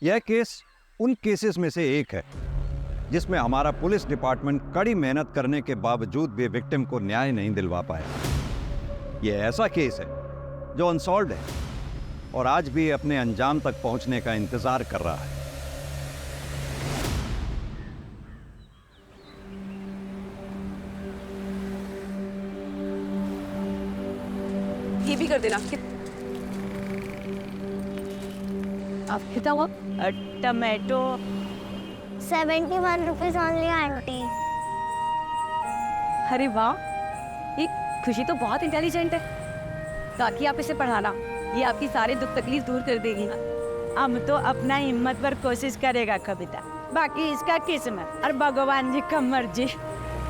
यह केस उन केसेस में से एक है जिसमें हमारा पुलिस डिपार्टमेंट कड़ी मेहनत करने के बावजूद भी विक्टिम को न्याय नहीं दिलवा पाया। यह ऐसा केस है जो अनसॉल्व्ड है और आज भी अपने अंजाम तक पहुंचने का इंतजार कर रहा है। ये भी कर देना। आप कितना हुआ? Tomato 71 rupees only aunty. अरे वाह, ये खुशी तो बहुत इंटेलिजेंट है। ताकि आप इसे पढ़ाना, ये आपकी सारे दुख तकलीफ दूर कर देगी। हम तो अपना हिम्मत पर कोशिश करेगा कविता, बाकी इसका किस्मत और भगवान जी का मर्जी।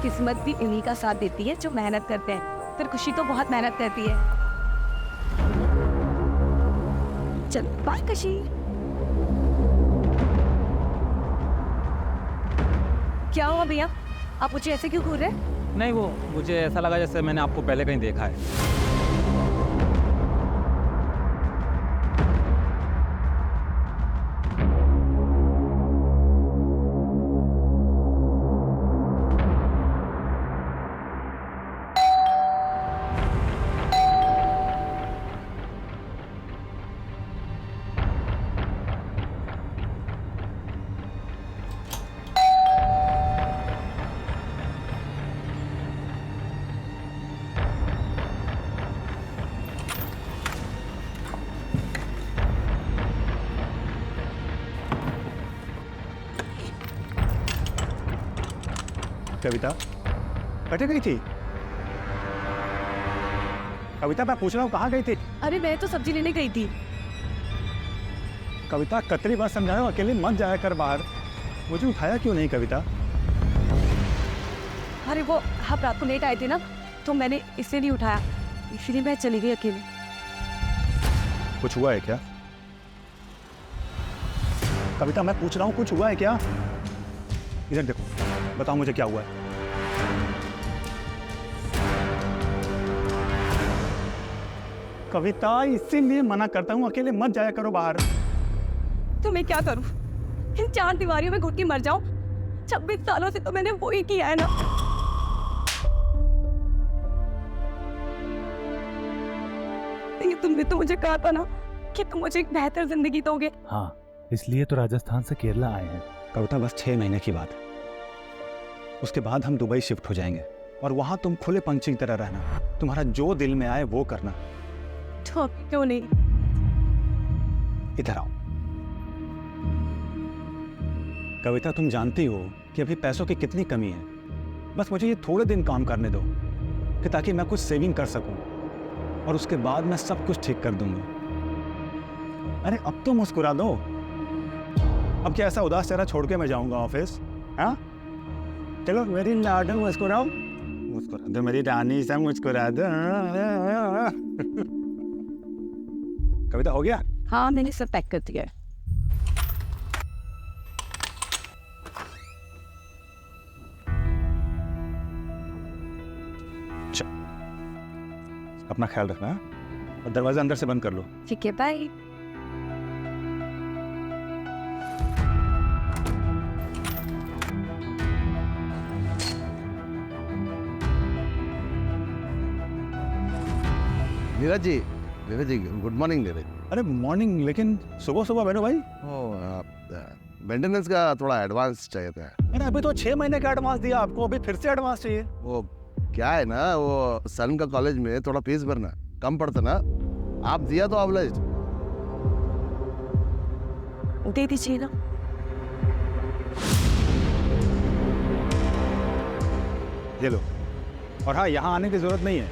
किस्मत भी इन्हीं का साथ देती है जो मेहनत करते हैं। फिर खुशी तो बहुत मेहनत करती है। चल बाय खुशी। क्या हुआ भैया, आप मुझे ऐसे क्यों घूर रहे हैं? नहीं, वो मुझे ऐसा लगा जैसे मैंने आपको पहले कहीं देखा है। कविता कटे गई थी? कविता मैं पूछ रहा हूँ कहाँ गई थी? अरे मैं तो सब्जी लेने गई थी। कविता कतरी बार समझाओ, अकेले मत जाया कर बाहर। मुझे उठाया क्यों नहीं कविता? अरे वो आप रात को लेट आए थे ना, तो मैंने इसलिए नहीं उठाया, इसलिए मैं चली गई अकेले। कुछ हुआ है क्या? कविता मैं पूछ रहा हूँ कुछ हुआ है क्या? इधर देखो, बताओ मुझे क्या हुआ है। कविता इसीलिए मना करता हूँ, अकेले मत जाया करो बाहर। तो मैं क्या करूं? इन 4 दीवारियों में घुट के मर जाऊं? 26 सालों से तो मैंने वो ही किया है ना। ये तुमने तो मुझे कहा था ना कि तुम मुझे एक बेहतर जिंदगी दोगे। हाँ, इसलिए तो राजस्थान से केरला आए हैं। कविता बस 6 महीने की बात है, उसके बाद हम दुबई शिफ्ट हो जाएंगे और वहां तुम खुले पंछी की तरह रहना, तुम्हारा जो दिल में आए वो करना। तो क्यों नहीं? इधर आओ। कविता तुम जानती हो कि अभी पैसों की कितनी कमी है। बस मुझे ये थोड़े दिन काम करने दो कि ताकि मैं कुछ सेविंग कर सकूं और उसके बाद मैं सब कुछ ठीक कर दूंगा। अरे अब तो मुस्कुरा दो। अब क्या ऐसा उदास चेहरा छोड़ के मैं जाऊंगा ऑफिस? हाँ चलो मेरी लाडो मुस्कुराओ, मुस्कुरा दो मेरी रानी सा, मुस्कुरा दो। कविता हो गया? हाँ मैंने सब पैक कर दिया है। अपना ख्याल रखना और दरवाजा अंदर से बंद कर लो। ठीक है, bye. Neeraj ji, good morning Neeraj. अरे मॉर्निंग, लेकिन सुबह सुबह बैठो भाई। मेंटेनेंस का थोड़ा एडवांस चाहिए था। अरे अभी तो 6 महीने का एडवांस दिया आपको, अभी फिर से एडवांस चाहिए? वो क्या है ना, वो सन का कॉलेज में थोड़ा फीस भरना कम पड़ता ना, आप दिया तो ऑब्लाइज्ड। दे दीजिए ना। ये लो। और हाँ, यहाँ आने की जरूरत नहीं है,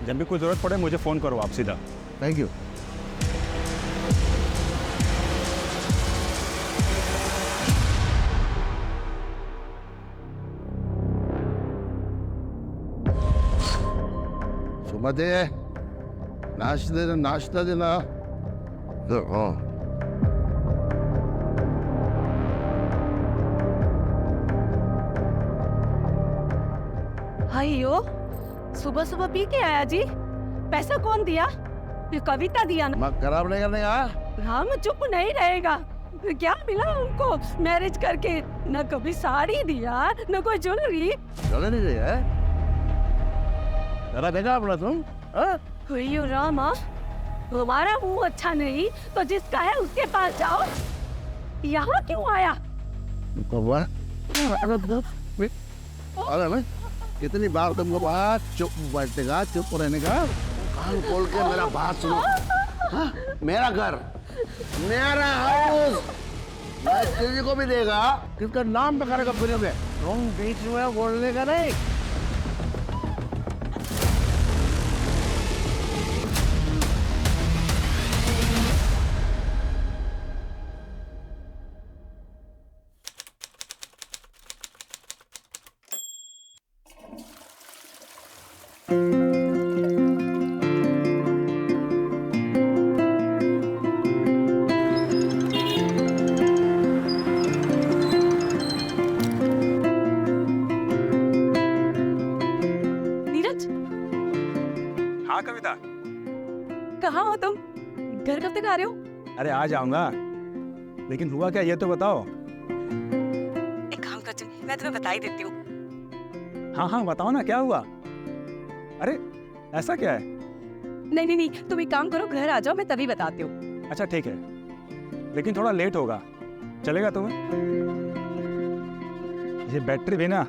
जब भी कोई जरूरत पड़े मुझे फोन करो आप सीधा। Thank you. सुमते, नाश्ता देना। अयो, सुबह सुबह पी के आया जी? पैसा कौन दिया? ये कविता दिया ना। दिमाग खराब नहीं करने का। हम चुप नहीं रहेगा। क्या मिला उनको मैरिज करके? न कभी साड़ी दिया, न कोई ज्वेलरी। चले नहीं रही है? जरा देखा अपना तुम? हाँ? अयो रामा, हमारा मुंह अच्छा नहीं तो जिसका है उसके पास जाओ। यहाँ क्यों आया? कौवा? अरे मैं कितनी बार तुमको बात चुप बैठने का, चुप रहने का, कान खोल के मेरा बात सुनो। हाँ? मेरा घर, मेरा हाउस, मैं किसी को भी देगा, किसका नाम पे करेगा फिरोगे? तुम बीच में बोलने का नहीं। नीरज, हाँ कविता, कहाँ हो तुम? घर कब तक आ रहे हो? अरे आ जाऊंगा, लेकिन हुआ क्या ये तो बताओ। एक काम कर चुनी, मैं तुम्हें बता ही देती हूँ। हाँ हाँ बताओ ना, क्या हुआ? अरे ऐसा क्या है? नहीं नहीं नहीं, तुम एक काम करो, घर आ जाओ, मैं तभी बताती हूँ। अच्छा ठीक है, लेकिन थोड़ा लेट होगा, चलेगा तुम्हें? ये बैटरी भी ना।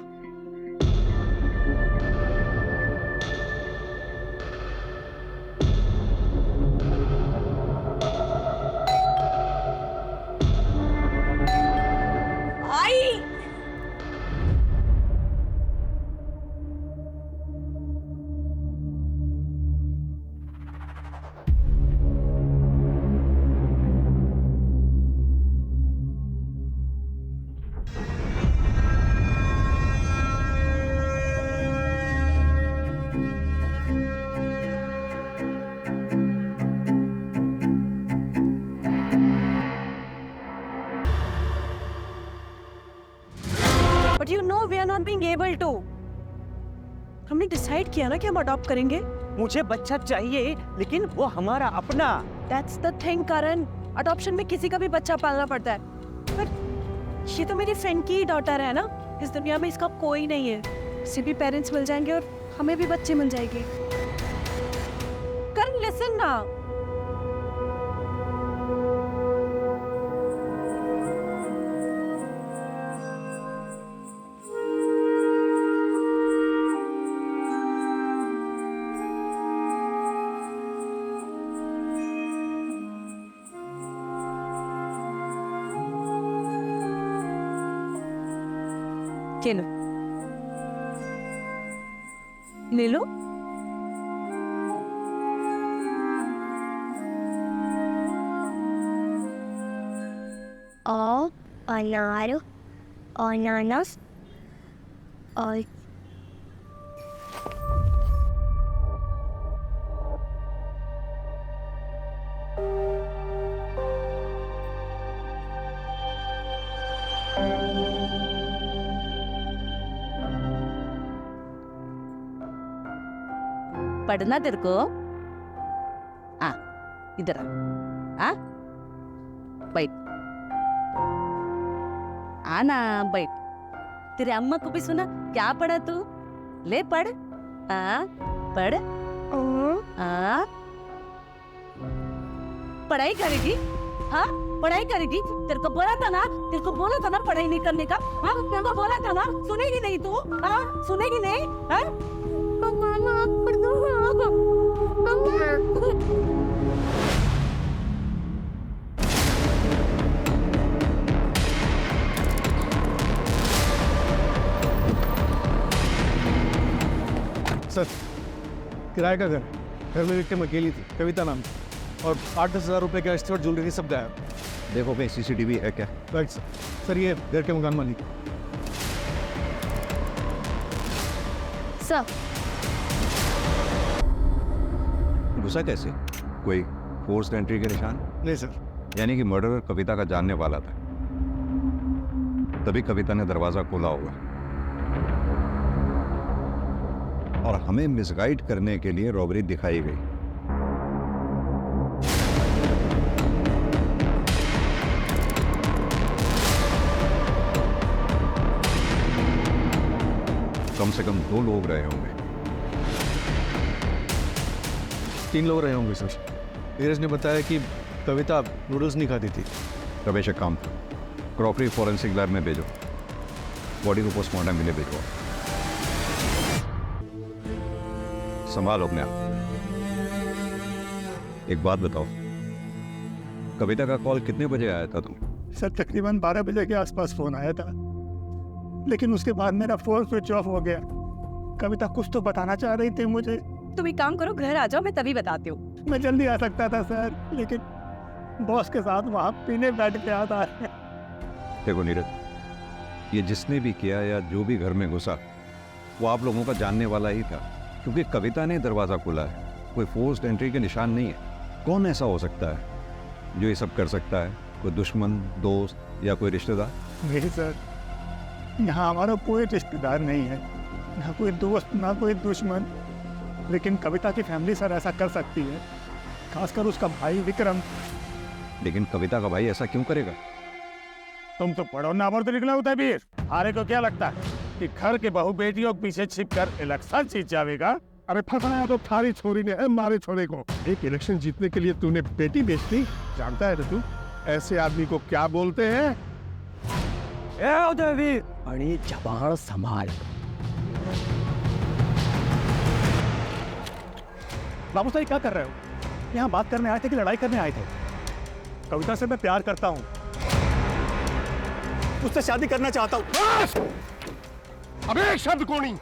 आई But you know we are not being able to. हमने डिसाइड किया ना कि हम अडॉप्ट करेंगे। मुझे बच्चा चाहिए, लेकिन वो हमारा अपना। That's the thing, Karan. Adoption में किसी का भी बच्चा पालना पड़ता है। पर ये तो मेरी फ्रेंड की डॉटर है ना। इस दुनिया में इसका कोई नहीं है। इसे भी पेरेंट्स मिल जाएंगे और हमें भी बच्चे मिल जाएंगे। करण लिसन ना। ले लो, ले लो। अनार, अनानास और पढ़ना तेरे को? आ, इधर आ, बैठ। आना, बैठ। तेरे अम्मा को भी सुना, क्या पढ़ा तू? ले पढ़। पढ़। पढ़ाई करेगी? हाँ, पढ़ाई करेगी। तेरे को बोला था ना पढ़ाई नहीं करने का। हाँ, तेरे को बोला था ना, सुनेगी नहीं तू? हाँ, सुनेगी नहीं? हाँ? सर, किराए का घर में विक्टिम अकेली थी, कविता नाम की, और 8-10 हज़ार रुपए का एक्स्ट्रा ज्वेलरी सब गायब। देखो कहीं CCTV है क्या? Right sir. सर ये घर के मकान मालिक। सर, घुसा कैसे? कोई फोर्स्ड एंट्री के निशान? नहीं सर। यानी कि मर्डरर कविता का जानने वाला था, तभी कविता ने दरवाजा खोला होगा और हमें मिसगाइड करने के लिए रॉबरी दिखाई गई। कम से कम 2 लोग रहे होंगे। 3 लोग रहे होंगे सर। नीरज ने बताया कि कविता नूडल्स नहीं खाती थी। रमेश, एक काम करो, क्रॉकरी फॉरेंसिक लैब में भेजो, बॉडी को पोस्टमार्टम के लिए भेजो। संभालो अपने आप। एक बात बताओ, कविता का कॉल कितने बजे आया था तुम? सर तकरीबन 12 बजे के आसपास फोन आया था, लेकिन उसके बाद मेरा फोन स्विच ऑफ हो गया। कविता कुछ तो बताना चाह रही थी मुझे। तुम एक काम करो, घर आ जाओ, मैं तभी बताती हूँ। मैं जल्दी आ सकता था सर, लेकिन बॉस के साथ वहाँ पीने बैठ गया था। देखो नीरज, ये जिसने भी किया या जो भी घर में घुसा, वो आप लोगों का जानने वाला ही था, क्योंकि कविता ने दरवाज़ा खोला है। कोई फोर्स्ड एंट्री के निशान नहीं है। कौन ऐसा हो सकता है जो ये सब कर सकता है? कोई दुश्मन, दोस्त या कोई रिश्तेदार? नहीं सर, यहाँ हमारा कोई रिश्तेदार नहीं है, ना कोई दोस्त, ना कोई दुश्मन। लेकिन कविता की फैमिली सर ऐसा कर सकती है, खासकर उसका भाई विक्रम। लेकिन कविता का भाई ऐसा क्यों करेगा? तुम तो पढ़ो ना पर तो निकला होता है वीर। हारे को क्या लगता है कि घर के बहू बेटियों के पीछे छिपकर इलेक्शन जीत जाएगा? अरे फंसाया तो थारी छोरी ने है, मारे छोरे को। एक इलेक्शन जीतने के लिए तूने बेटी बेच दी, जानता है तू ऐसे आदमी को क्या बोलते हैं? अरे जबान संभाल। बाबू साहब क्या कर रहे हो? यहाँ बात करने आए थे कि लड़ाई करने आए थे? कविता से मैं प्यार करता हूँ, उससे शादी करना चाहता हूँ। अबे एक शब्द को नहीं,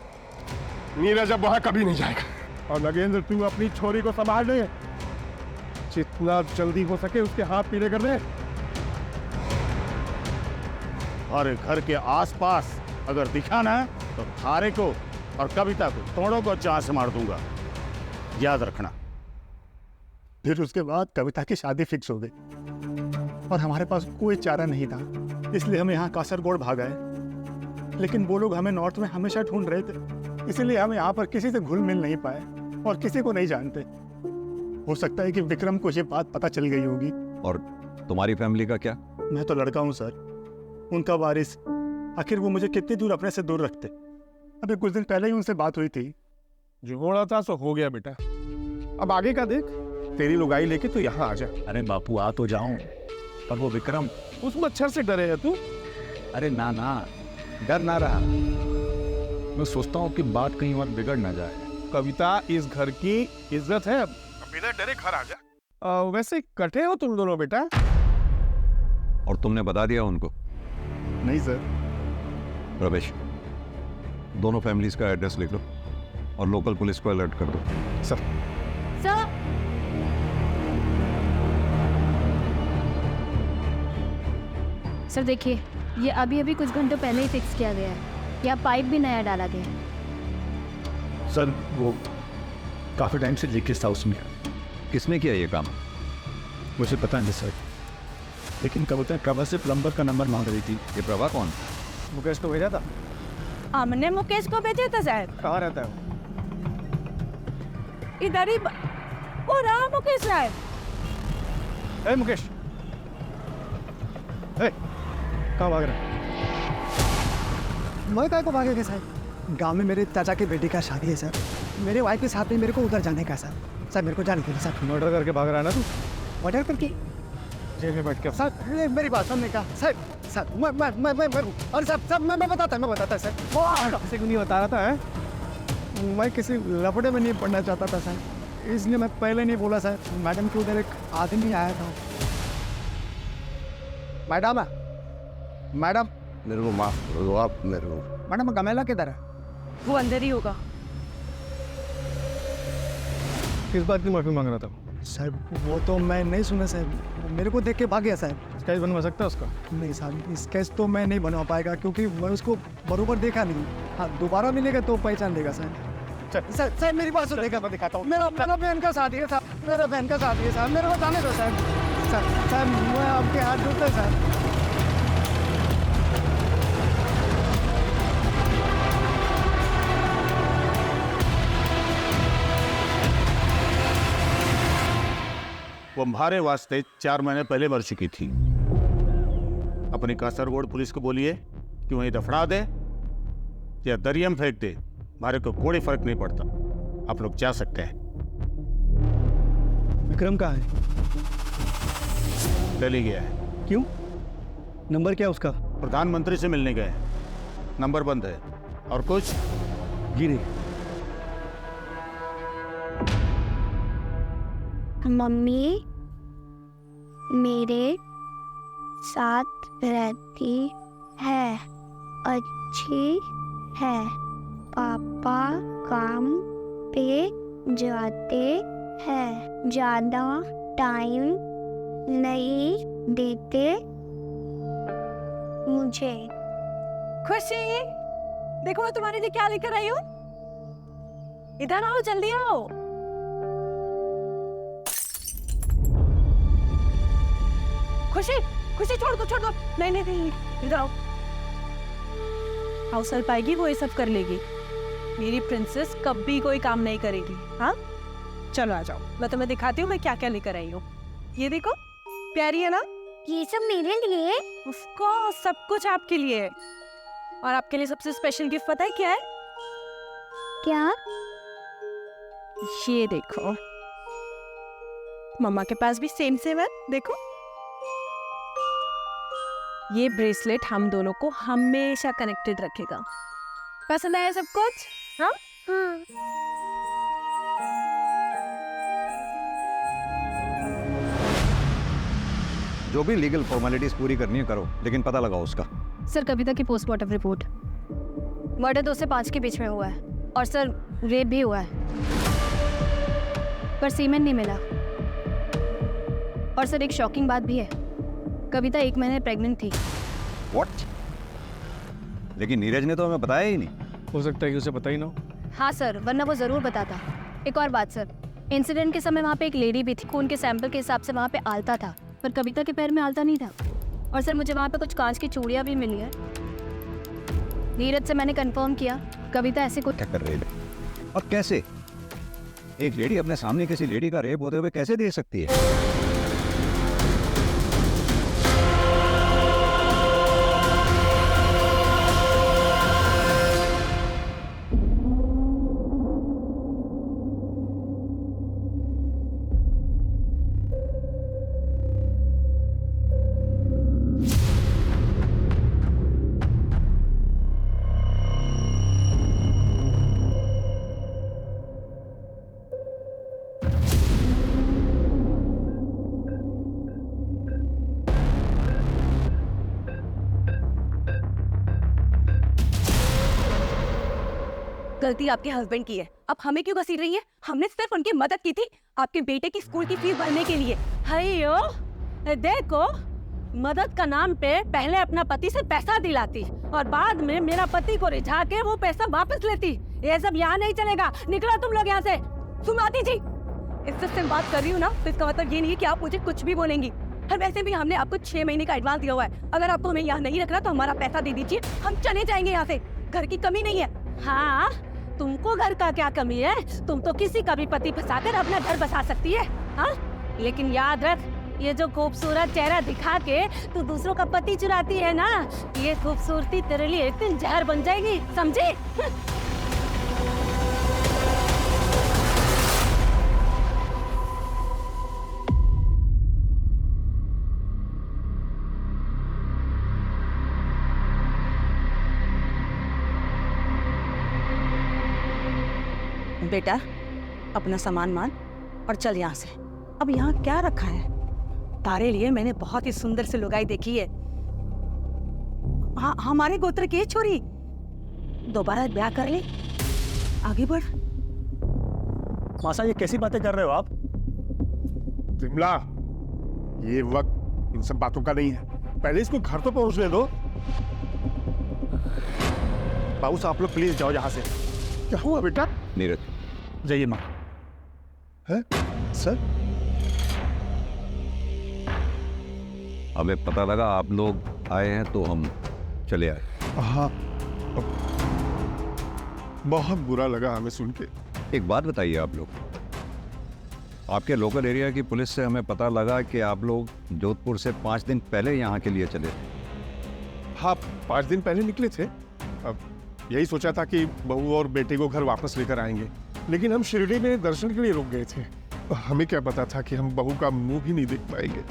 नीरज अब वहां कभी नहीं जाएगा। और नगेंद्र, तू अपनी छोरी को संभाल ले, जितना जल्दी हो सके उसके हाथ पीले कर दे। और घर के आसपास अगर दिखा ना तो थारे को और कविता को दोनों को जान से मार दूंगा, याद रखना। फिर उसके बाद कविता की शादी फिक्स हो गई और हमारे पास कोई चारा नहीं था, इसलिए हम यहाँ कासरगोड भाग आए। लेकिन वो लोग हमें नॉर्थ में हमेशा ढूंढ रहे थे, इसीलिए हम यहाँ पर किसी से घुल मिल नहीं पाए और किसी को नहीं जानते। हो सकता है कि विक्रम को ये बात पता चल गई होगी। और तुम्हारी फैमिली का क्या? मैं तो लड़का हूँ सर, उनका वारिस। आखिर वो मुझे कितनी दूर अपने से दूर रखते? अभी कुछ दिन पहले ही उनसे बात हुई थी। जो होना था सो हो गया बेटा, अब आगे का देख। तेरी लुगाई लेके तो यहाँ आ जा। अरे बापू आ तो जाऊं, पर वो विक्रम। उस मच्छर से डरे है तू? अरे ना ना, डर ना रहा, मैं सोचता हूँ कि बात कहीं और बिगड़ ना जाए। कविता इस घर की इज्जत है, अब बिना डरे घर आ जा। वैसे कटे हो तुम दोनों बेटा? और तुमने बता दिया उनको? नहीं सर। रमेश, दोनों फैमिलीज का एड्रेस लिख लो और लोकल पुलिस को अलर्ट कर दो। सर। सर देखिए, ये अभी अभी कुछ घंटों पहले ही फिक्स किया गया है। यहाँ पाइप भी नया डाला गया है। सर वो काफ़ी टाइम से लीकेज था उसमें। किसने किया ये काम? मुझे पता नहीं सर, लेकिन कविता प्रभा से प्लम्बर का नंबर मांग रही थी। ये प्रभा कौन? मुकेश को भेजा था। हमने मुकेश को भेजा था साहब। कहाँ रहता है वो? इधर ही वो रहा मुकेश साहब। ए मुकेश, कहाँ भाग रहा है? मैं काय को भागेगा सर? गांव में मेरे चाचा की बेटी का शादी है सर, मेरे वाइफ के साथ में मेरे को उधर जाने का सर। सर मेरे को जाने दीजिए सर। मर्डर करके भाग रहा है ना तू? मर्डर करके? जेल में बैठ के। सर मेरी बात सुनने का सर। सर मैं और सर मैं बताता सर। किसी को नहीं बता रहा था है? मैं किसी लफड़े में नहीं पढ़ना चाहता था सर, इसलिए मैं पहले नहीं बोला सर। मैडम के उधर एक आदमी आया था। मैडम मैडम मेरे को माफ कर दो आप मेरे को। मैडम गमेला किधर है? वो अंदर ही होगा। किस बात की माफी मांग रहा था? सर वो तो मैं नहीं सुना सर, मेरे को देख के भाग गया सर। स्केच बनवा सकता है उसका? नहीं सर, स्केच तो मैं नहीं बनवा पाएगा क्योंकि मैं उसको बरोबर देखा नहीं। हाँ दोबारा मिलेगा तो पहचान देगा सर। सर मेरी बात सुनिएगा, मैं दिखाता हूँ। मेरा बहन का शादी है सर, मेरा बहन का शादी है सर, मेरे को जाने दो सर। सर मैं आपके हाथ जोड़ता सर। वो हमारे वास्ते 4 महीने पहले मर चुकी थी। अपनी कासरगोड पुलिस को बोलिए कि वहीं दफना दे या दरिया में फेंक दे, हमारे को कोई फर्क नहीं पड़ता, आप लोग जा सकते हैं। विक्रम कहाँ है? दिल्ली गया है। क्यों? नंबर क्या है उसका? प्रधानमंत्री से मिलने गए हैं, नंबर बंद है। और कुछ? जी नहीं। मम्मी मेरे साथ रहती है, अच्छी है। पापा काम पे जाते हैं, ज़्यादा टाइम नहीं देते मुझे। खुशी, देखो मैं तुम्हारे लिए क्या लेकर आई हूँ। इधर आओ, जल्दी आओ। खुशी, खुशी छोड़ दो, छोड़ दो। नहीं नहीं नहीं, इधर आओ। हाउस हेल्प आएगी, वो ये सब कर लेगी। मेरी प्रिंसेस कभी कोई काम नहीं करेगी। हाँ चलो आ जाओ, मैं तुम्हें दिखाती हूँ मैं क्या क्या लेकर आई हूँ। ये देखो, प्यारी है ना? ये सब मेरे लिए? ऑफ कोर्स, सब कुछ आपके लिए। और आपके लिए सबसे स्पेशल गिफ्ट पता है क्या है? क्या? ये देखो, मम्मा के पास भी सेम सेम है, देखो। ये ब्रेसलेट हम दोनों को हमेशा कनेक्टेड रखेगा। पसंद आया सब कुछ? हाँ? जो भी लीगल फॉर्मेलिटीज पूरी करनी है करो, लेकिन पता लगाओ उसका। सर, कविता की पोस्टमार्टम रिपोर्ट। मर्डर 2 से 5 के बीच में हुआ है और सर रेप भी हुआ है, पर सीमेंट नहीं मिला। और सर एक शॉकिंग बात भी है, कविता 1 महीने प्रेग्नेंट थी। व्हाट? लेकिन नीरज ने तो हमें बताया ही नहीं। हो सकता है कि उसे पता ही ना हो। हाँ सर, वरना वो ज़रूर बताता। एक और बात सर, इंसिडेंट के समय वहाँ पे एक लेडी भी थी, खून के सैंपल के हिसाब से वहाँ पे आलता था, पर कविता के पैर में आलता नहीं था। और सर मुझे वहाँ पे कुछ कांच की चूड़ियाँ भी मिली है। नीरज से मैंने कंफर्म किया, कविता ऐसे कुछ क्या कर रही है और कैसे? एक लेडी अपने सामने किसी लेडी का रेप होते हुए कैसे देख सकती है? गलती आपके हस्बैंड की है, अब हमें क्यों घसीट रही है? हमने सिर्फ उनकी मदद की थी आपके बेटे की स्कूल की फीस भरने के लिए। हयो, देखो, मदद का नाम पे पहले अपना पति से पैसा दिलाती और बाद में मेरा पति को रिझा के वो पैसा वापस लेती। ये सब यहाँ नहीं चलेगा, निकलो तुम लोग यहाँ से। सुमाती जी, इससे बात कर रही हूँ ना, तो इसका मतलब ये नहीं है कि आप मुझे कुछ भी बोलेंगी। और वैसे भी हमने आपको 6 महीने का एडवांस दिया हुआ है। अगर आपको हमें यहाँ नहीं रखना तो हमारा पैसा दे दीजिए, हम चले जाएंगे यहाँ से। घर की कमी नहीं है। हाँ, तुमको घर का क्या कमी है? तुम तो किसी का भी पति फंसाकर अपना घर बसा सकती है। हाँ, लेकिन याद रख, ये जो खूबसूरत चेहरा दिखा के तू दूसरों का पति चुराती है ना, ये खूबसूरती तेरे लिए एक दिन जहर बन जाएगी, समझी? बेटा, अपना सामान मान और चल यहाँ से। अब यहाँ क्या रखा है? तारे लिए मैंने बहुत ही सुंदर सी लुगाई देखी है। हाँ, हमारे गोत्र की है छोरी। दोबारा ब्याह कर ले, आगे बढ़। मासा, ये कैसी बातें कर रहे हो आप? विमला, ये वक्त इन सब बातों का नहीं है। पहले इसको घर तो पहुंचने दो। बाबू साहब, आप लोग प्लीज जाओ यहाँ से। क्या हुआ बेटा? नीरज, जाइए माँ। है सर? हमें पता लगा आप लोग आए हैं तो हम चले आए। हाँ, बहुत बुरा लगा हमें सुन के। एक बात बताइए, आप लोग, आपके लोकल एरिया की पुलिस से हमें पता लगा कि आप लोग जोधपुर से 5 दिन पहले यहाँ के लिए चले। हाँ, 5 दिन पहले निकले थे। अब यही सोचा था कि बहू और बेटे को घर वापस लेकर आएंगे, लेकिन हम शिरडी में दर्शन के लिए रुक गए थे। हमें क्या पता था कि हम बहू का मुंह भी नहीं देख पाएंगे।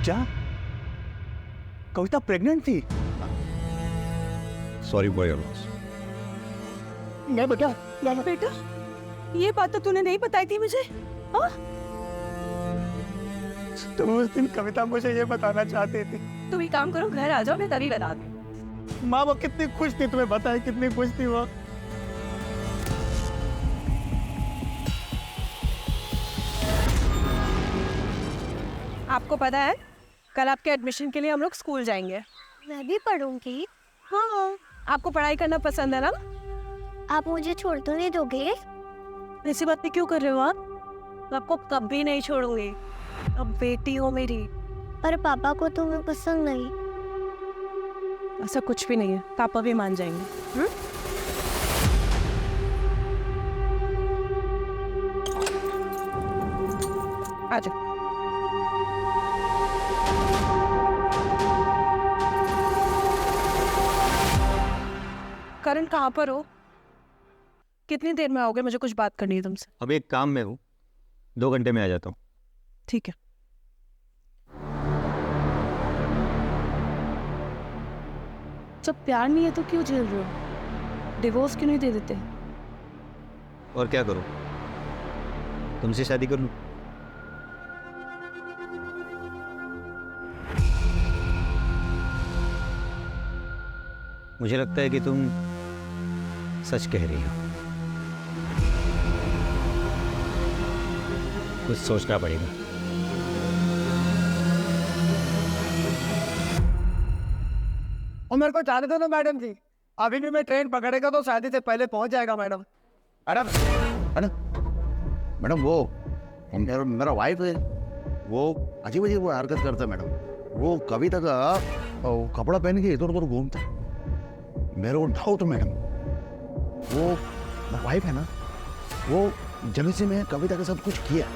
क्या कविता प्रेग्नेंट थी? Sorry for your loss. नहीं बेटा, बेटा, ये बात तो तूने नहीं बताई थी मुझे। हाँ? तुम उस दिन कविता मुझे ये बताना चाहती थी। तुम एक काम करो, घर आ जाओ, मैं तभी बता दूँ। माँ वो कितनी खुश थी, तुम्हें बताए कितनी खुश थी वो। आपको पता है कल आपके एडमिशन के लिए हम लोग स्कूल जाएंगे। मैं भी पढ़ूंगी। हाँ, आपको पढ़ाई करना पसंद है ना? आप मुझे छोड़ तो नहीं दोगे? ऐसी बातें क्यों कर रहे हो आप? मैं आपको कभी नहीं छोड़ूंगी। अब बेटी हो मेरी। पर पापा को तुम्हें पसंद नहीं। ऐसा कुछ भी नहीं है, पापा भी मान जाएंगे। आ जाओ। करण कहाँ पर हो? कितनी देर में आओगे? मुझे कुछ बात करनी है तुमसे। अभी एक काम में हूँ, 2 घंटे में आ जाता हूँ। ठीक है। जब प्यार नहीं है तो क्यों झेल रहे हो? डिवोर्स क्यों नहीं दे देते? और क्या करूँ, तुमसे शादी कर लूँ? मुझे लगता है कि तुम सच कह रही हो। कुछ सोचना पड़ेगा। और मेरे को चाहते थे ना मैडम जी, अभी भी मैं ट्रेन पकड़ेगा तो शादी से पहले पहुंच जाएगा मैडम। मैडम मैडम वो मेरा वाइफ है, वो अजीब अजीब हरकत करता है मैडम। वो कविता का कपड़ा पहन के इधर उधर घूमता है। मेरे को डाउट है मैडम, वो वाइफ है ना, वो जलसी में कविता के साथ कुछ किया।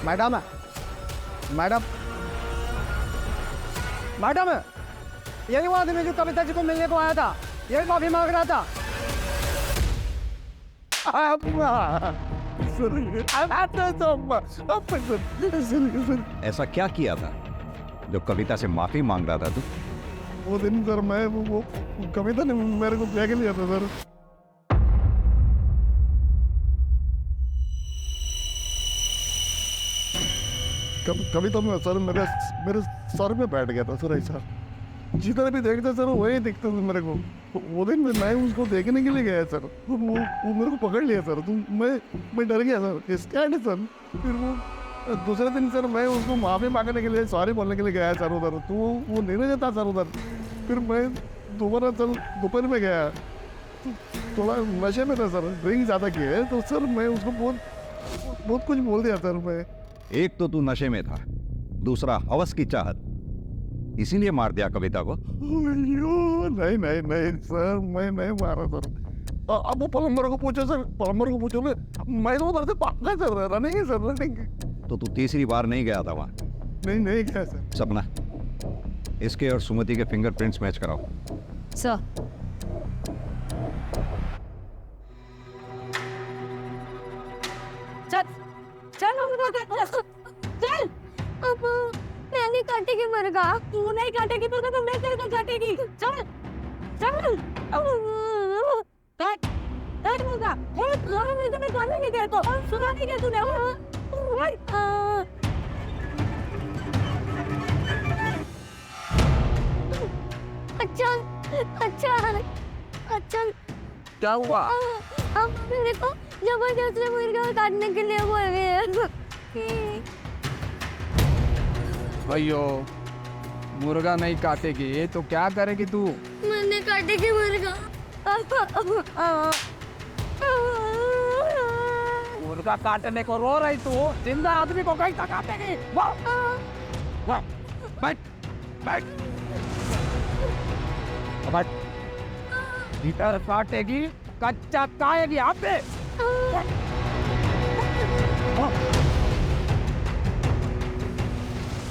मैडम मैडम मैडम यही वो आदमी जो कविता जी को मिलने को आया था, यही माफी मांग रहा था। ऐसा क्या किया था जो कविता से माफी मांग रहा था तू? वो दिन सर मैं वो कविता ने मेरे को ब्याह के लिया था सर। कविता में सर मेरे सर में बैठ गया था सर। ऐसा जितना भी देखता सर वही दिखता था मेरे को। वो दिन मैं उसको देखने के लिए गया सर, तो वो मेरे को पकड़ लिया सर। तो मैं डर गया सर, इसका है सर। फिर वो दूसरे दिन सर मैं उसको माफी मांगने के लिए, सॉरी बोलने के लिए गया सर उधर, तो वो नहीं रहता सर उधर। फिर मैं दोबारा सर दोपहर में गया, तो थोड़ा नशे में था सर, ड्रिंक ज़्यादा किए, तो सर मैं उसको बहुत कुछ बोल दिया सर। मैं एक तो तू नशे में था, दूसरा हवस की चाहत, इसीलिए मार दिया कविता को। नहीं सर, मैं नहीं मारा सर। अब वो प्लम्बर को पूछो सर, प्लम्बर को पूछो। मैं तो उधर से भागा सर, रनिंग सर रनिंग। तो तू तीसरी बार नहीं गया था वहाँ? नहीं गया सर। सपना, इसके और सुमति के फिंगरप्रिंट्स मैच कराओ। सर चल चल। अब मैं नहीं काटेगी मरगा। तू नहीं काटेगी मरगा तो मैं तेरे को काटेगी। चल चल। काट मरगा। मैं तुम्हें गाने नहीं देता, सुना नहीं क्या तूने? अच्छा अच्छा अच्छा क्या हुआ? अब मेरे को जबरदस्ती मुर्गा काटने के लिए बोल रहे हैं। भैयो मुर्गा नहीं काटेगी तो क्या करेगी तू? मैंने काटेगी मुर्गा। मुर्गा काटने को रो रही तू, जिंदा आदमी को कहीं तक काटेगी? वाह बैठ बैठ बैठ। भीतर काटेगी, कच्चा खाएगी यहाँ पे।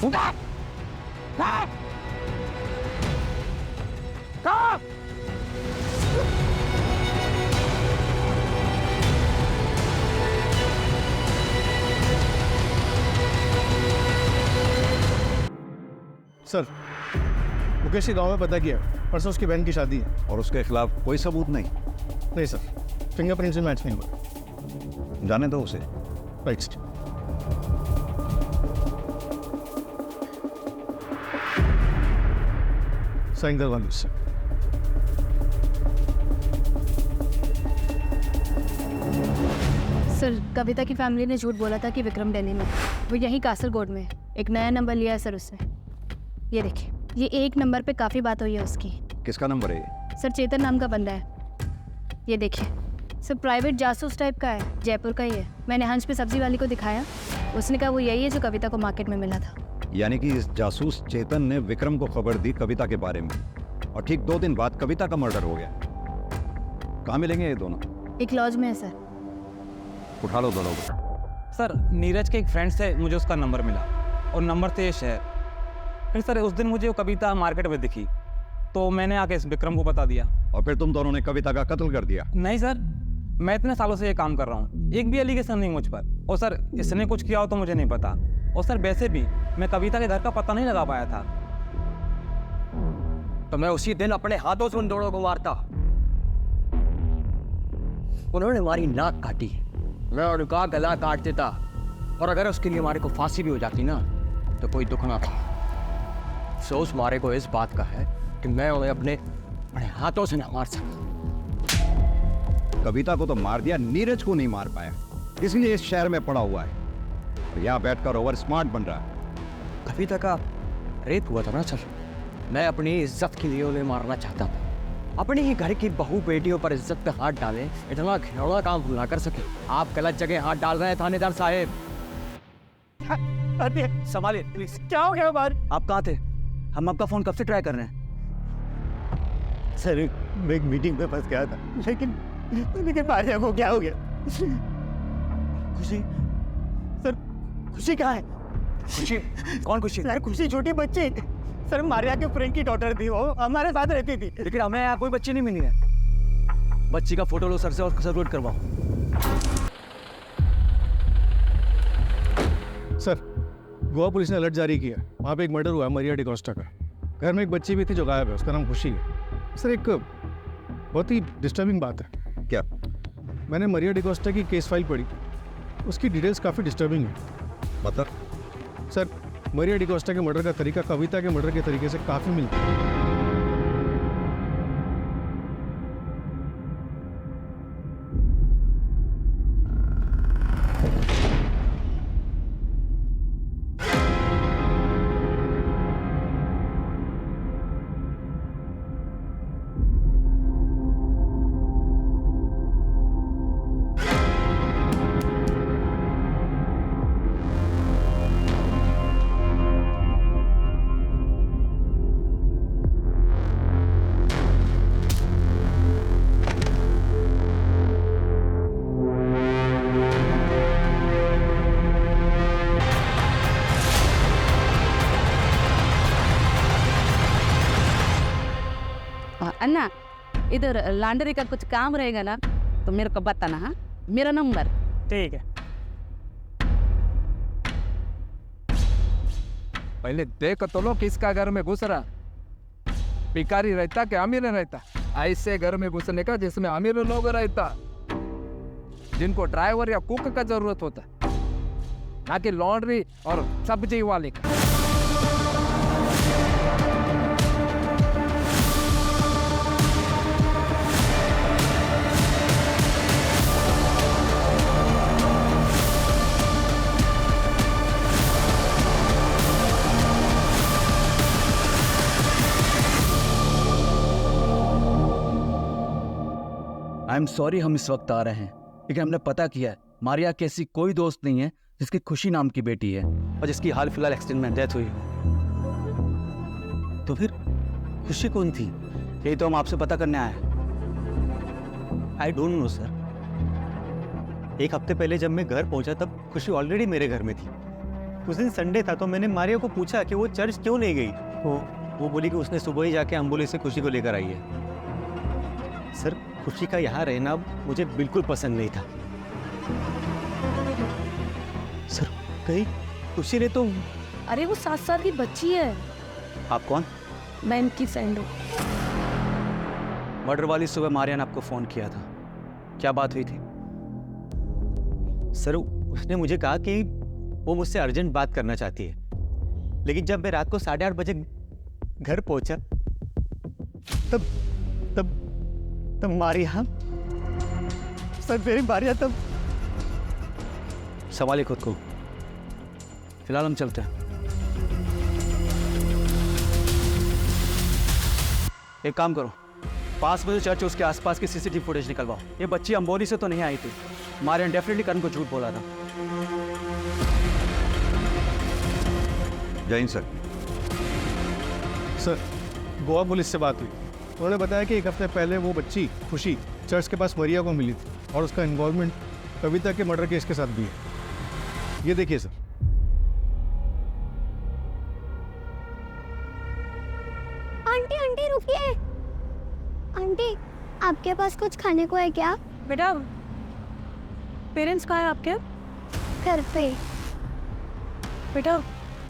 उठा सर मुकेश के गांव में पता किया, परसों उसकी बहन की शादी है। और उसके खिलाफ कोई सबूत नहीं? नहीं सर, फिंगरप्रिंट से मैच नहीं हुआ। जाने दो उसे। राइट। साइन करवा लो सर। सर कविता की फैमिली ने झूठ बोला था कि विक्रम दिल्ली में, वो यही कासरगोड में एक नया नंबर लिया है सर उससे। ये देखिए, ये एक नंबर पे काफ़ी बात हुई है उसकी। किसका नंबर है ये? सर चेतन नाम का बंदा है। ये देखिए सर, प्राइवेट जासूस टाइप का है, जयपुर का ही है। मैंने हंस पे सब्जी वाली को दिखाया, उसने कहा वो यही है जो कविता को मार्केट में मिला था। यानी कि इस जासूस चेतन ने विक्रम को खबर दी कविता के बारे में, और ठीक 2 दिन बाद कविता का मर्डर हो गया। कहाँ मिलेंगे ये दोनों? एक लॉज में है सर। उठा लो दोनों को। सर नीरज के एक फ्रेंड से मुझे उसका नंबर मिला, और नंबर थे ये शहर। फिर सर उस दिन मुझे वो कविता मार्केट में दिखी, तो मैंने आके इस विक्रम को बता दिया। और फिर तुम दोनों ने कविता का कत्ल कर दिया? नहीं सर, मैं इतने सालों से ये काम कर रहा हूँ, एक भी एलिगेशन नहीं मुझ पर। और सर इसने कुछ किया हो तो मुझे नहीं पता। और सर वैसे भी मैं कविता के घर का पता नहीं लगा पाया था। तो मैं उसी दिन अपने हाथों से उन दोनों को मारता। उन्होंने हमारी नाक काटी, मैं उनका गला काट देता, और अगर उसके लिए हमारे को फांसी भी हो जाती ना तो कोई दुख ना था। अफसोस मारे को इस बात का है कि मैं उन्हें अपने हाथों से ना मार सका। कविता को तो मार दिया, नीरज को नहीं मार पाया, इसलिए इस शहर में पड़ा हुआ है और यहाँ बैठकर ओवर स्मार्ट बन रहा है। कविता का रेप हुआ था ना सर, मैं अपनी इज्जत के लिए उन्हें मारना चाहता था। अपने ही घर की बहू बेटियों पर इज्जत पे हाथ डाले, इतना घिनौना काम ना कर सके। आप गलत जगह हाथ डाल रहे हैं थानेदार साहब। संभालिए प्लीज। क्या हो गया बाहर? आप कहाँ थे? हम आपका फोन कब से ट्राई कर रहे हैं। सर मैं एक मीटिंग में फंस गया था, लेकिन मारिया को क्या हो गया? खुशी सर, खुशी कहाँ है? खुशी? कौन खुशी? सर खुशी छोटी बच्ची, सर मारिया के फ्रेंड की डॉटर थी, वो हमारे साथ रहती थी। लेकिन हमें यहाँ कोई बच्ची नहीं मिली है। बच्ची का फोटो लो सर से और सर्कुलेट करवाओ। सर गोवा पुलिस ने अलर्ट जारी किया, वहाँ पे एक मर्डर हुआ है मरिया डिकोस्टा का। घर में एक बच्ची भी थी जो गायब है, उसका नाम खुशी है। सर एक बहुत ही डिस्टर्बिंग बात है। क्या? मैंने मरिया डिकोस्टा की केस फाइल पढ़ी, उसकी डिटेल्स काफ़ी डिस्टर्बिंग है। मतलब? सर मरिया डिकोस्टा के मर्डर का तरीका कविता के मर्डर के तरीके से काफ़ी मिलता है। अन्ना, इधर लॉन्ड्री का कुछ काम रहेगा ना तो मेरे को बताना। हाँ, मेरा नंबर। ठीक है। पहले देख तो लो किसका घर में घुस रहा, भिखारी रहता कि अमीर रहता। ऐसे घर में घुसने का जिसमें अमीर लोग रहता, जिनको ड्राइवर या कुक का जरूरत होता, ना कि लॉन्ड्री और सब्जी वाले का। आई एम सॉरी हम इस वक्त आ रहे हैं, लेकिन हमने पता किया है मारिया की ऐसी कोई दोस्त नहीं है जिसकी खुशी नाम की बेटी है और जिसकी हाल फिलहाल एक्सीडेंट में डेथ हुई हो। तो फिर खुशी कौन थी? यही तो हम आपसे पता करने आए हैं। I don't know sir. एक हफ्ते पहले जब मैं घर पहुंचा तब खुशी ऑलरेडी मेरे घर में थी। उस दिन संडे था तो मैंने मारिया को पूछा कि वो चर्च क्यों नहीं गई। वो बोली कि उसने सुबह ही जाके एम्बुलेंस से खुशी को लेकर आई है। सर खुशी का यहाँ रहना मुझे बिल्कुल पसंद नहीं था। सर कहीं खुशी ने तो। अरे वो 7 साल की बच्ची है। आप कौन? मैं इनकी फ्रेंड हूँ। मर्डर वाली सुबह मारिया ने आपको फोन किया था, क्या बात हुई थी? सर उसने मुझे कहा कि वो मुझसे अर्जेंट बात करना चाहती है, लेकिन जब मैं रात को 8:30 बजे घर पहुंचा तब तब तब मारिया, सर मेरी मारिया तब। संभालिए खुद को, फिलहाल हम चलते हैं। एक काम करो, पास में जो चर्च है उसके आसपास की सीसीटीवी फुटेज निकलवाओ। ये बच्ची अंबोली से तो नहीं आई थी, मारिया ने डेफिनेटली करण को झूठ बोला था। जय Hind sir. Sir Goa police से बात हुई, उन्होंने बताया कि 1 हफ्ते पहले वो बच्ची खुशी चर्च के पास मरिया को मिली थी और उसका इन्वॉल्वमेंट कविता के मर्डर केस के साथ भी है। ये देखिए सर। आंटी आंटी रुकिए। आंटी आपके पास कुछ खाने को है क्या? बेटा पेरेंट्स कहाँ है आपके? घर पे। बेटा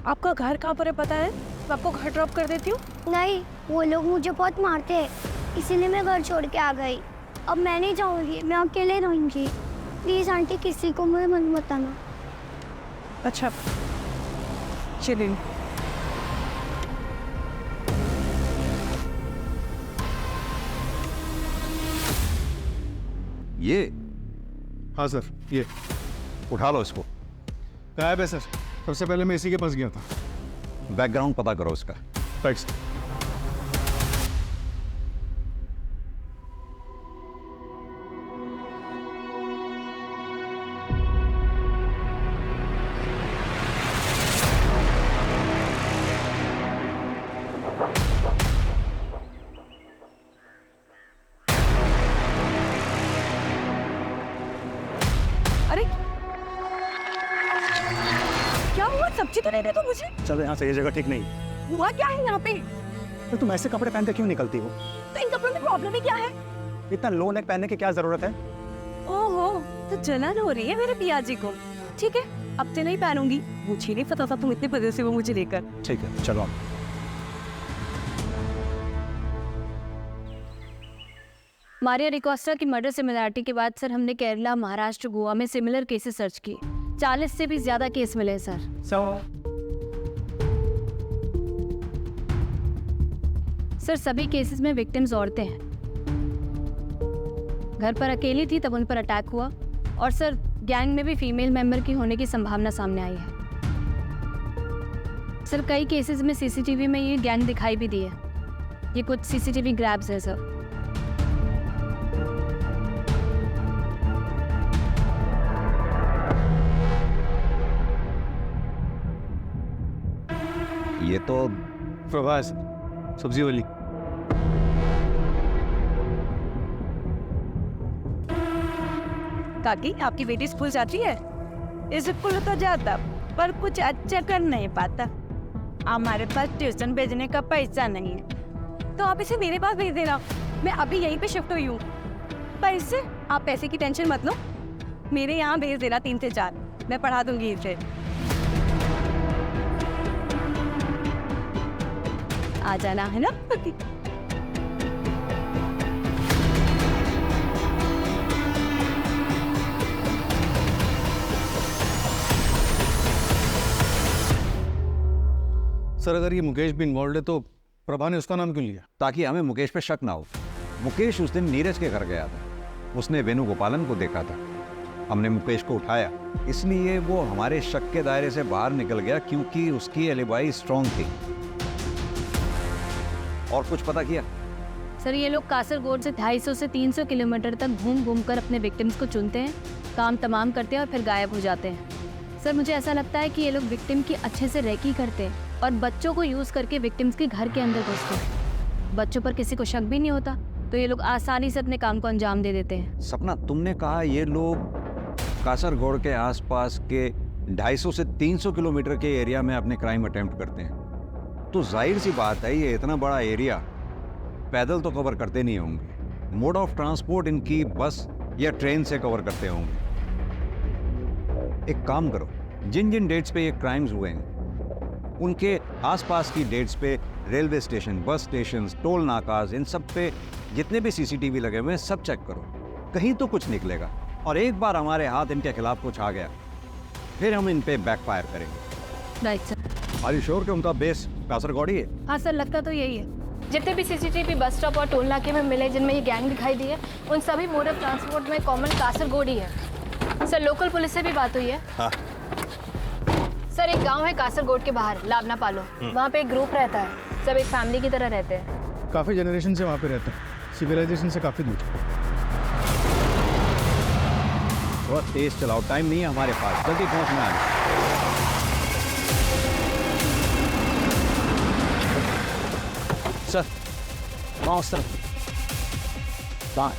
आपका घर कहाँ पर है पता है? मैं आपको घर ड्रॉप कर देती हूँ। नहीं, वो लोग मुझे बहुत मारते हैं, इसीलिए मैं घर छोड़ के आ गई। अब मैं नहीं जाऊँगी, मैं अकेले रहूँगी। प्लीज़ आंटी किसी को मुझे मत बताना। अच्छा चलिए। ये? हाँ सर, ये उठा लो इसको। गायब है सर। सबसे पहले मैं इसी के पास गया था। बैकग्राउंड पता करो इसका। Right sir. अरे क्या हुआ? सब्जी तो नहीं दे तो मुझे। चलो यहाँ से, ये जगह ठीक नहीं। हुआ क्या है यहाँ पे? तो तुम ऐसे कपड़े पहन के क्यों निकलती हो? तो इन कपड़ों में प्रॉब्लम ही क्या है? इतना लो नेक पहनने की क्या जरूरत है? ओहो तो जलन हो रही है मेरे पियाजी को। ठीक है अब से नहीं पहनूंगी। मुझे नहीं पता था तुम इतने पदे से वो मुझे लेकर। ठीक है चलो आप। मारिया डिकोस्टा की मर्डर सिमिलरिटी के बाद सर हमने केरला, महाराष्ट्र, गोवा में सिमिलर केसेस सर्च किए। 40 से भी ज्यादा केस मिले सर। सर सभी केसेस में विक्टिम्स औरतें हैं। घर पर अकेली थी तब उन पर अटैक हुआ और सर गैंग में भी फीमेल मेंबर की होने की संभावना सामने आई है। सर कई केसेस में सीसीटीवी में ये गैंग दिखाई भी दी है। ये कुछ सीसीटीवी ग्रैब्स है सर। ये तो प्रभास सब्जी वाली। काकी आपकी बेटी स्कूल जाती है? स्कूल तो जाता पर कुछ अच्छा कर नहीं पाता। हमारे पास ट्यूशन भेजने का पैसा नहीं है तो आप इसे मेरे पास भेज देना। मैं अभी यहीं पे शिफ्ट हुई हूँ। पैसे? आप पैसे की टेंशन मत लो, मेरे यहाँ भेज देना 3 से 4। मैं पढ़ा दूंगी इसे। आ जाना है ना? सर अगर ये मुकेश भी इन्वॉल्व है तो प्रभा ने उसका नाम क्यों लिया? ताकि हमें मुकेश पे शक ना हो। मुकेश उस दिन नीरज के घर गया था, उसने वेणुगोपालन को देखा था। हमने मुकेश को उठाया, इसलिए वो हमारे शक के दायरे से बाहर निकल गया क्योंकि उसकी एलिबाई स्ट्रॉन्ग थी। और कुछ पता किया? सर ये लोग कासरगोड से 250 से 300 किलोमीटर तक घूम घूम कर अपने विक्टिम्स को चुनते हैं, काम तमाम करते हैं और फिर गायब हो जाते हैं। सर मुझे ऐसा लगता है कि ये लोग विक्टिम की अच्छे से रेकी करते हैं और बच्चों को यूज़ करके विक्टिम्स के घर के अंदर घुसते हैं। बच्चों पर किसी को शक भी नहीं होता, तो ये लोग आसानी से अपने काम को अंजाम दे देते हैं। सपना, तुमने कहा ये लोग कासरगोड के आसपास के 250 से 300 किलोमीटर के एरिया में अपने क्राइम अटेम्प्ट करते हैं, तो जाहिर सी बात है ये इतना बड़ा एरिया पैदल तो कवर करते नहीं होंगे। मोड ऑफ ट्रांसपोर्ट इनकी बस या ट्रेन से कवर करते होंगे। एक काम करो, जिन जिन डेट्स पे ये क्राइम्स हुए हैं उनके आसपास की डेट्स पे railway station, bus station, toll नाकाज, इन सब पे जितने भी सीसीटीवी लगे हुए हैं सब चेक करो, कहीं तो कुछ निकलेगा। और एक बार हमारे हाथ इनके खिलाफ कुछ आ गया फिर हम इन पे बैकफायर करेंगे। Right sir. Are you sure कि उनका बेस कासरगोड ही है? हाँ सर, लगता तो यही है। जितने भी सीसीटीवी बस स्टॉप और टोल नाके में मिले जिनमें ये गैंग दिखाई दी है, उन सभी मोड ऑफ ट्रांसपोर्ट में कॉमन कासरगोड ही है। सर लोकल पुलिस से भी बात हुई है। हाँ। सर एक गांव है कासरगोड के बाहर, लावना पालो, वहाँ पे एक ग्रुप रहता है, सब एक फैमिली की तरह रहते हैं। काफ़ी जनरेशन से वहाँ पे रहते हैं, सिविलाइजेशन से काफ़ी दूर। बहुत तेज चलाओ, टाइम नहीं है हमारे पास, जल्दी पहुंचना है। सर वहाँ उस तरफ बाहर।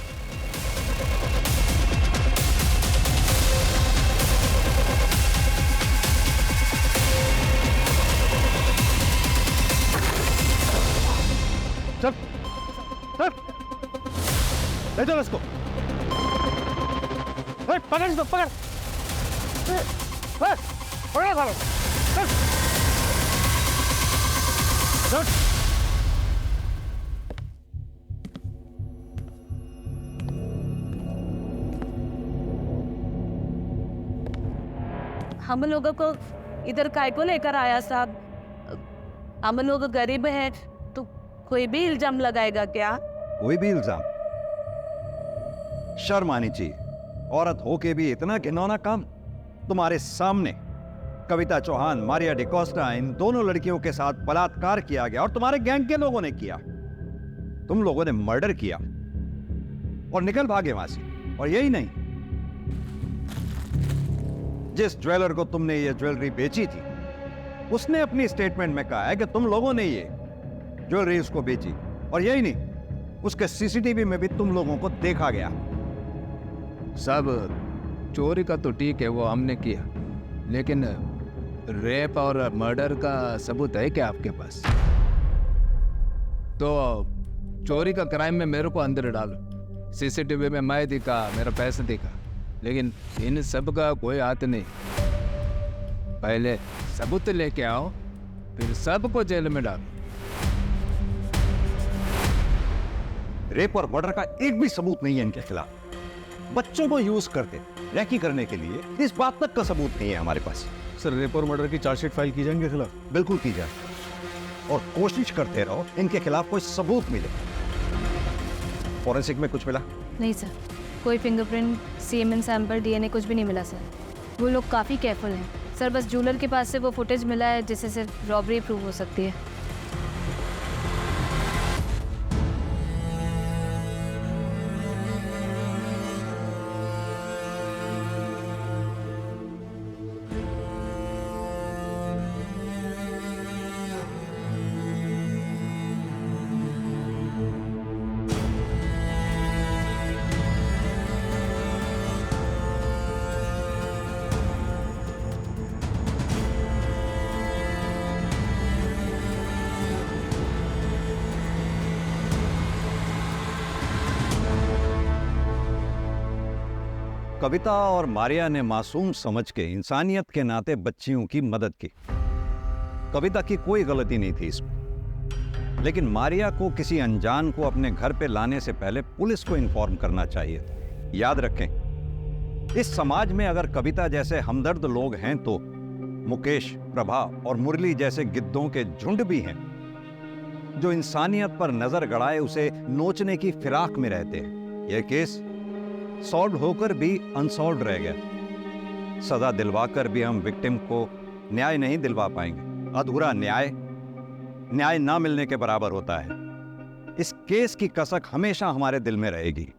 चल चल, ले जाओ इसको। पकड़ इसको, पकड़ पकड़ सालो। चल हम लोगों को इधर काय को लेकर आया साहब? हम लोग गरीब हैं तो कोई भी इल्जाम लगाएगा क्या? कोई भी इल्जाम? शर्म आनी चाहिए, औरत होके भी इतना घिनौना काम। तुम्हारे सामने कविता चौहान, मारिया डिकोस्टा, इन दोनों लड़कियों के साथ बलात्कार किया गया और तुम्हारे गैंग के लोगों ने किया। तुम लोगों ने मर्डर किया और निकल भागे वहां से। और यही नहीं, जिस ज्वेलर को तुमने ये ज्वेलरी बेची थी उसने अपनी स्टेटमेंट में कहा है कि तुम लोगों ने ये ज्वेलरी उसको बेची। और यही नहीं, उसके सीसीटीवी में भी तुम लोगों को देखा गया। सब चोरी का तो ठीक है, वो हमने किया, लेकिन रेप और मर्डर का सबूत है क्या आपके पास? तो चोरी का क्राइम में मेरे को अंदर डालो, सीसीटीवी में मैं दिखा, मेरा पैसा दिखा, लेकिन इन सब का कोई हाथ नहीं। पहले सबूत लेके आओ, फिर सबको जेल में डालो। रेप और मर्डर का एक भी सबूत नहीं है इनके खिलाफ। बच्चों को यूज करते रैकी करने के लिए, इस बात तक का सबूत नहीं है हमारे पास। सर रेप और मर्डर की चार्जशीट फाइल की जाए इनके खिलाफ? बिल्कुल की जाए, और कोशिश करते रहो इनके खिलाफ कोई सबूत मिले। फॉरेंसिक में कुछ मिला? नहीं सर, कोई फिंगरप्रिंट, सीएमएन सैंपल, डीएनए कुछ भी नहीं मिला सर। वो लोग काफ़ी केयरफुल हैं सर। बस ज्वेलर के पास से वो फुटेज मिला है जिससे सिर्फ रॉबरी प्रूव हो सकती है। कविता और मारिया ने मासूम समझ के इंसानियत के नाते बच्चियों की मदद की। कविता की कोई गलती नहीं थी इसमें, लेकिन मारिया को किसी अनजान को अपने घर पे लाने से पहले पुलिस को इन्फॉर्म करना चाहिए था। याद रखें, इस समाज में अगर कविता जैसे हमदर्द लोग हैं तो मुकेश, प्रभा और मुरली जैसे गिद्धों के झुंड भी हैं जो इंसानियत पर नजर गड़ाए उसे नोचने की फिराक में रहते हैं। यह केस सॉल्व होकर भी अनसॉल्व रह गया। सजा दिलवाकर भी हम विक्टिम को न्याय नहीं दिलवा पाएंगे। अधूरा न्याय न्याय ना मिलने के बराबर होता है। इस केस की कसक हमेशा हमारे दिल में रहेगी।